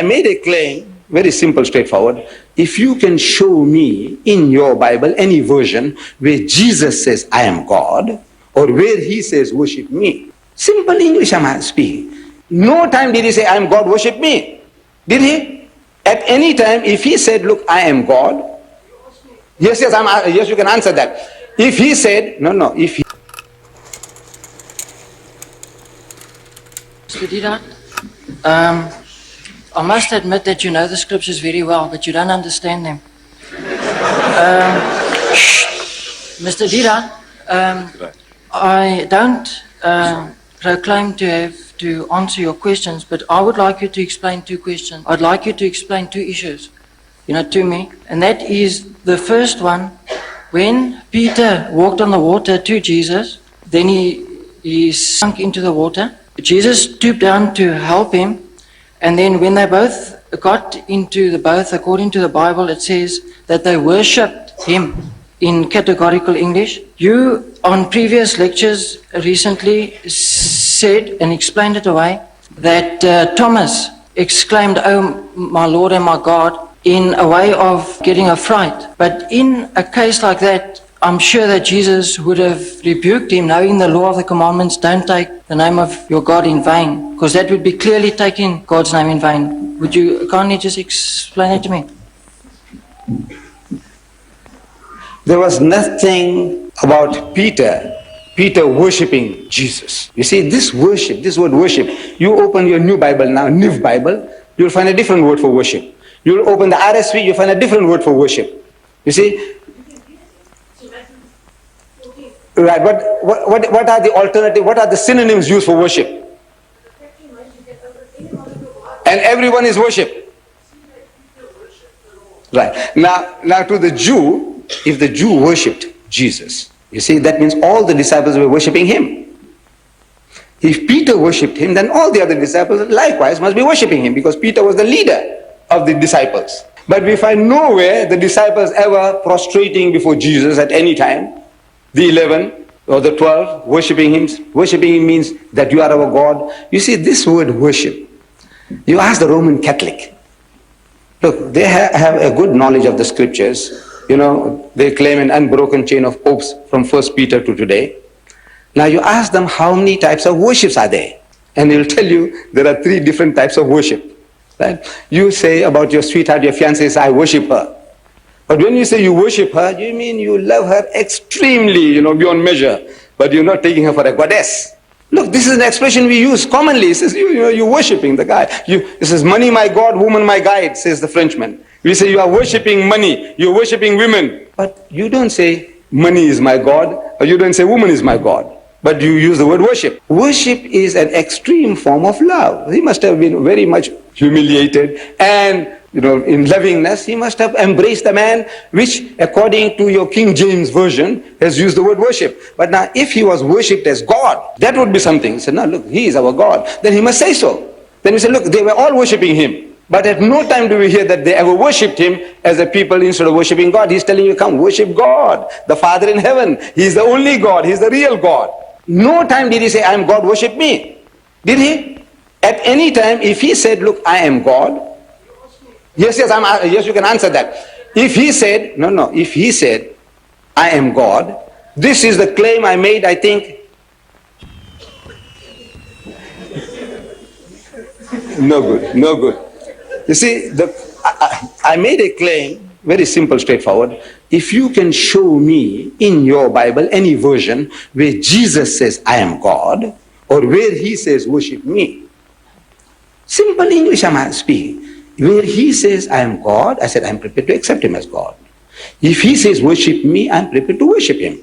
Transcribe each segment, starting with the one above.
I made a claim, very simple, straightforward. If you can show me in your Bible any version where Jesus says, I am God, or where he says, worship me. Simple English I'm speaking. No time did he say, I am God, worship me. Did he? At any time, if he said, look, I am God, yes, yes, you can answer that. If he said, no, if he... Mr. Deedat, I must admit that you know the scriptures very well, but you don't understand them. Mr. Deedat, I don't proclaim to have to answer your questions, but I would like you to explain two questions. I'd like you to explain two issues, to me. And that is the first one, when Peter walked on the water to Jesus, then he sunk into the water. Jesus stooped down to help him, and then when they both got into the boat, according to the Bible, it says that they worshipped him in categorical English. You, on previous lectures recently, said and explained it away that Thomas exclaimed, "Oh, my Lord and my God," in a way of getting a fright. But in a case like that, I'm sure that Jesus would have rebuked him, knowing the law of the commandments, don't take the name of your God in vain, because that would be clearly taking God's name in vain. Would you kindly just explain it to me? There was nothing about Peter worshipping Jesus. You see, this word worship, you open your new Bible now, New Bible, you'll find a different word for worship. You'll open the RSV, you'll find a different word for worship. You see? Right, but what are the alternative, what are the synonyms used for worship? And everyone is worship. Right. Now to the Jew, if the Jew worshipped Jesus, you see, that means all the disciples were worshipping him. If Peter worshipped him, then all the other disciples likewise must be worshipping him, because Peter was the leader of the disciples. But we find nowhere the disciples ever prostrating before Jesus at any time. The 11 or the 12 worshipping him. Worshipping him means that you are our God. You see, this word worship, you ask the Roman Catholic. Look, they have a good knowledge of the scriptures. They claim an unbroken chain of popes from 1 Peter to today. Now you ask them how many types of worships are there, and they'll tell you there are 3 different types of worship. Right? You say about your sweetheart, your fiancée, I worship her. But when you say you worship her, you mean you love her extremely, beyond measure. But you're not taking her for a goddess. Look, this is an expression we use commonly. It says, you're worshipping the guy. It says, money my God, woman my guide, says the Frenchman. We say you are worshipping money, you're worshipping women. But you don't say money is my God, or you don't say woman is my God. But you use the word worship. Worship is an extreme form of love. He must have been very much humiliated, and in lovingness, he must have embraced the man, which according to your King James version has used the word worship. But now if he was worshipped as God, that would be something. He said, no, look, he is our God. Then he must say so. Then we say, look, they were all worshipping him. But at no time do we hear that they ever worshipped him as a people instead of worshipping God. He's telling you, come worship God, the Father in heaven. He's the only God. He's the real God. No time did he say, I am God, worship me. Did he? At any time, if he said, look, I am God, yes, you can answer that. If he said, if he said, I am God, this is the claim I made, I think. No good. You see, I made a claim, very simple, straightforward. If you can show me in your Bible any version where Jesus says, I am God, or where he says, worship me. Simple English I'm speaking. Where he says, I am God, I said, I'm prepared to accept him as God. If he says, worship me, I'm prepared to worship him.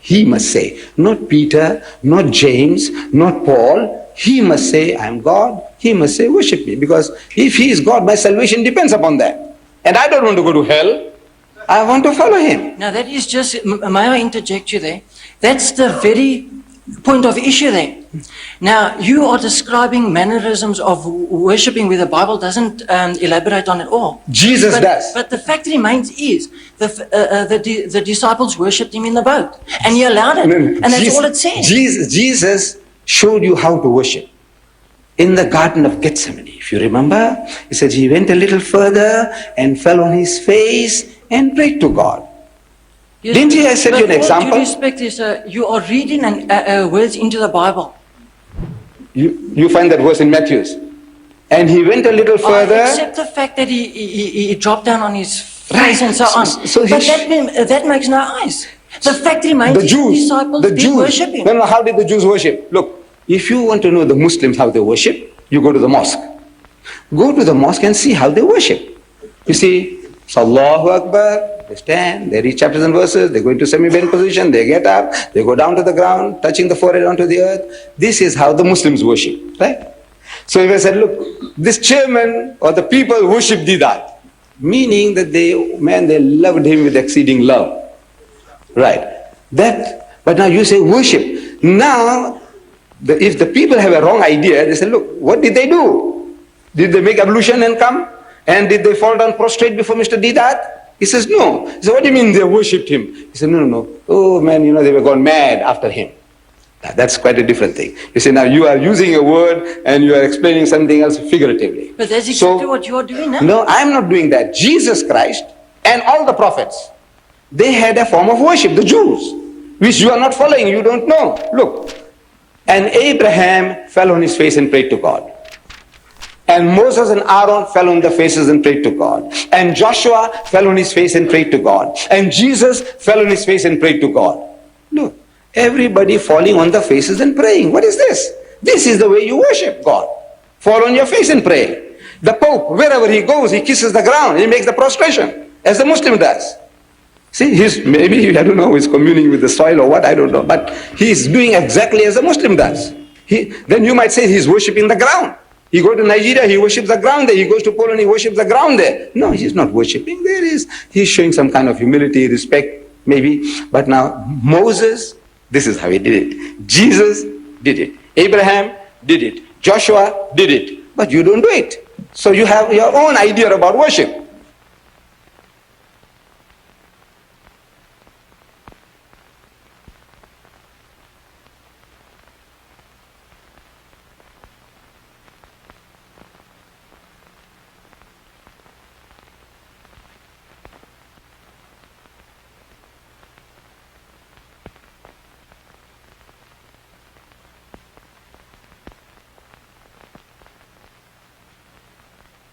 He must say, not Peter, not James, not Paul. He must say, I am God. He must say, worship me. Because if he is God, my salvation depends upon that. And I don't want to go to hell. I want to follow him. Now that is just, may I interject you there? That's the very point of issue there. Now, you are describing mannerisms of worshipping where the Bible doesn't elaborate on it all. Jesus does. But the fact remains is the disciples worshipped him in the boat. And he allowed it. And that's all it says. Jesus showed you how to worship. in the Garden of Gethsemane. If you remember, he said he went a little further and fell on his face and prayed to God. Yes, Didn't he? I set you an example. With all due respect, is, you are reading words into the Bible. You find that verse in Matthews. And he went a little further. Except the fact that he dropped down on his face and so on. So but that makes no eyes. The fact remains the Jews, disciples the did Jews, worship him. No, how did the Jews worship? Look, if you want to know the Muslims how they worship, you go to the mosque. Go to the mosque and see how they worship. You see, Allahu Akbar, they stand, they read chapters and verses, they go into semi-bend position, they get up, they go down to the ground, touching the forehead onto the earth. This is how the Muslims worship, right? So if I said, look, this chairman or the people worship Deedat, meaning that they loved him with exceeding love. Right. But now you say worship. Now, if the people have a wrong idea, they say, look, what did they do? Did they make ablution and come? And did they fall down prostrate before Mr. Deedat? He says, no. He said, what do you mean they worshipped him? He said, no. Oh man, they were gone mad after him. That's quite a different thing. You see, now you are using a word and you are explaining something else figuratively. But that's exactly what you are doing now. No, I'm not doing that. Jesus Christ and all the prophets, they had a form of worship, the Jews, which you are not following, you don't know. Look, and Abraham fell on his face and prayed to God. And Moses and Aaron fell on their faces and prayed to God. And Joshua fell on his face and prayed to God. And Jesus fell on his face and prayed to God. Look. Everybody falling on their faces and praying. What is this? This is the way you worship God. Fall on your face and pray. The Pope, wherever he goes, he kisses the ground. He makes the prostration, as the Muslim does. See, maybe, I don't know, he's communing with the soil or what, I don't know. But he's doing exactly as the Muslim does. Then you might say he's worshipping the ground. He goes to Nigeria, he worships the ground there. He goes to Poland, he worships the ground there. No, he's not worshipping. He's showing some kind of humility, respect, maybe. But now, Moses, this is how he did it. Jesus did it. Abraham did it. Joshua did it. But you don't do it. So you have your own idea about worship.